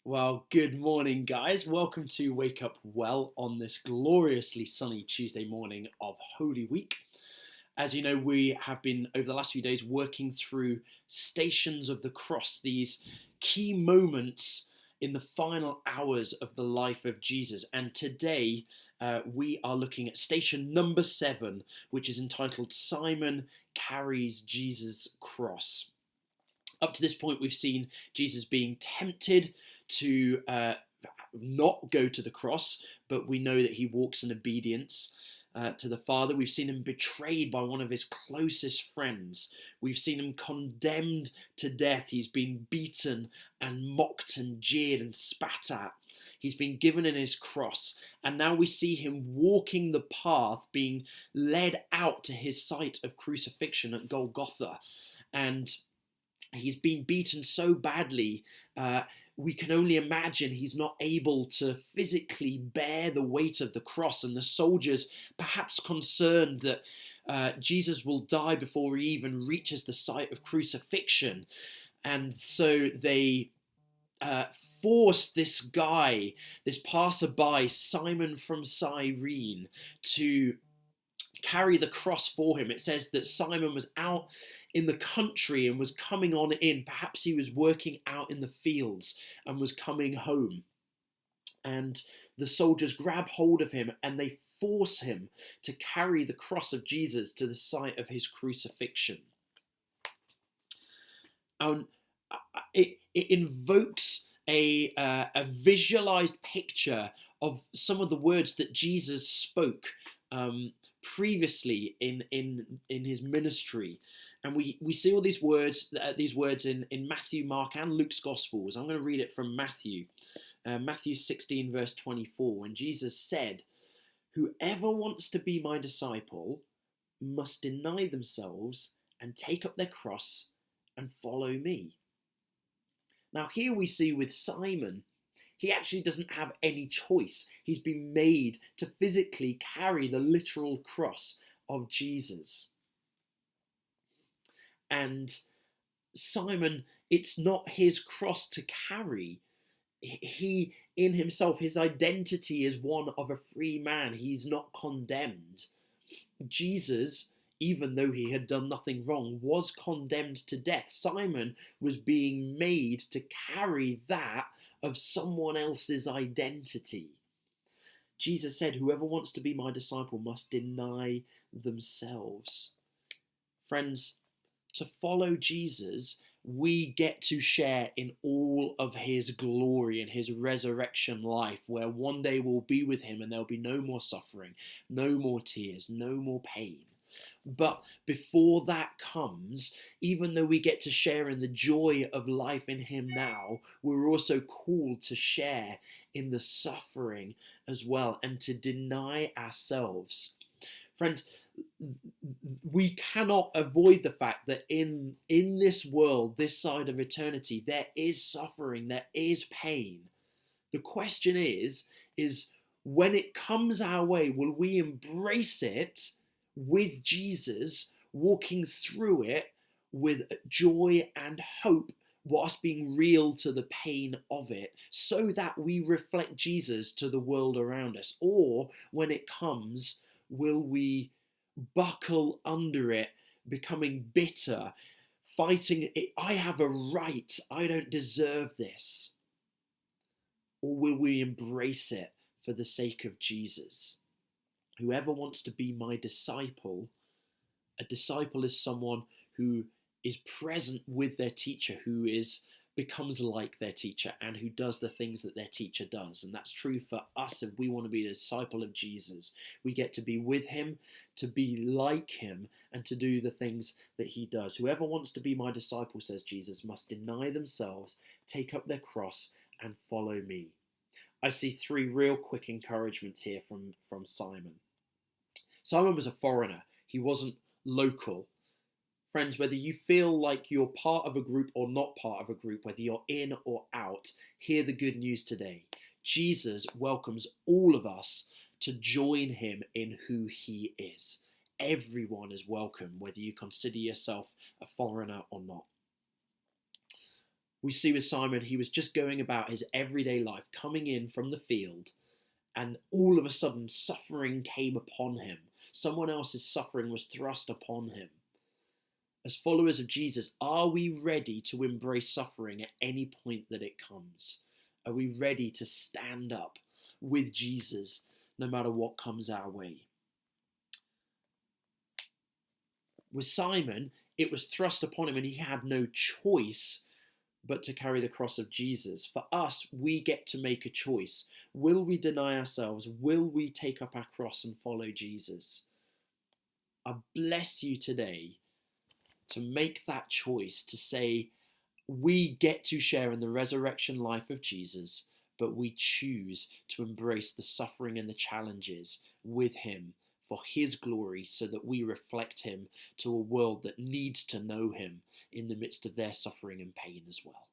Well, good morning, guys. Welcome to Wake Up Well on this gloriously sunny Tuesday morning of Holy Week. As you know, we have been, over the last few days, working through Stations of the Cross, these key moments in the final hours of the life of Jesus. And today, we are looking at station number 7, which is entitled Simon Carries Jesus' Cross. Up to this point, we've seen Jesus being tempted to not go to the cross, but we know that he walks in obedience to the Father. We've seen him betrayed by one of his closest friends. We've seen him condemned to death. He's been beaten and mocked and jeered and spat at. He's been given in his cross, and now we see him walking the path, being led out to his site of crucifixion at Golgotha. And he's been beaten so badly, we can only imagine he's not able to physically bear the weight of the cross, and the soldiers, perhaps concerned that Jesus will die before he even reaches the site of crucifixion. And so they forced this guy, this passerby, Simon from Cyrene, to carry the cross for him. It says that Simon was out in the country and was coming on in. Perhaps he was working out in the fields and was coming home. And the soldiers grab hold of him and they force him to carry the cross of Jesus to the site of his crucifixion. It invokes a visualized picture of some of the words that Jesus spoke previously in his ministry, and we see all these words in Matthew, Mark, and Luke's Gospels. I'm going to read it from Matthew, Matthew 16 verse 24, when Jesus said, "Whoever wants to be my disciple must deny themselves and take up their cross and follow me." Now here we see with Simon, he actually doesn't have any choice. He's been made to physically carry the literal cross of Jesus. And Simon, it's not his cross to carry. He, in himself, his identity is one of a free man. He's not condemned. Jesus, even though he had done nothing wrong, was condemned to death. Simon was being made to carry that of someone else's identity. Jesus said, "Whoever wants to be my disciple must deny themselves." Friends, to follow Jesus, we get to share in all of his glory and his resurrection life, where one day we'll be with him and there'll be no more suffering, no more tears, no more pain. But before that comes, even though we get to share in the joy of life in him now, we're also called to share in the suffering as well, and to deny ourselves. Friends, we cannot avoid the fact that in this world, this side of eternity, there is suffering, there is pain. The question is when it comes our way, will we embrace it with Jesus, walking through it with joy and hope, whilst being real to the pain of it, so that we reflect Jesus to the world around us? Or when it comes, will we buckle under it, becoming bitter, fighting it? I have a right, I don't deserve this. Or will we embrace it for the sake of Jesus? Whoever wants to be my disciple, a disciple is someone who is present with their teacher, who becomes like their teacher, and who does the things that their teacher does. And that's true for us if we want to be a disciple of Jesus. We get to be with him, to be like him, and to do the things that he does. Whoever wants to be my disciple, says Jesus, must deny themselves, take up their cross, and follow me. I see 3 real quick encouragements here from Simon. Simon was a foreigner. He wasn't local. Friends, whether you feel like you're part of a group or not part of a group, whether you're in or out, hear the good news today. Jesus welcomes all of us to join him in who he is. Everyone is welcome, whether you consider yourself a foreigner or not. We see with Simon, he was just going about his everyday life, coming in from the field, and all of a sudden suffering came upon him. Someone else's suffering was thrust upon him. As followers of Jesus, are we ready to embrace suffering at any point that it comes? Are we ready to stand up with Jesus no matter what comes our way? With Simon, it was thrust upon him and he had no choice but to carry the cross of Jesus. For us, we get to make a choice. Will we deny ourselves? Will we take up our cross and follow Jesus? I bless you today to make that choice, to say we get to share in the resurrection life of Jesus, but we choose to embrace the suffering and the challenges with him for his glory, so that we reflect him to a world that needs to know him in the midst of their suffering and pain as well.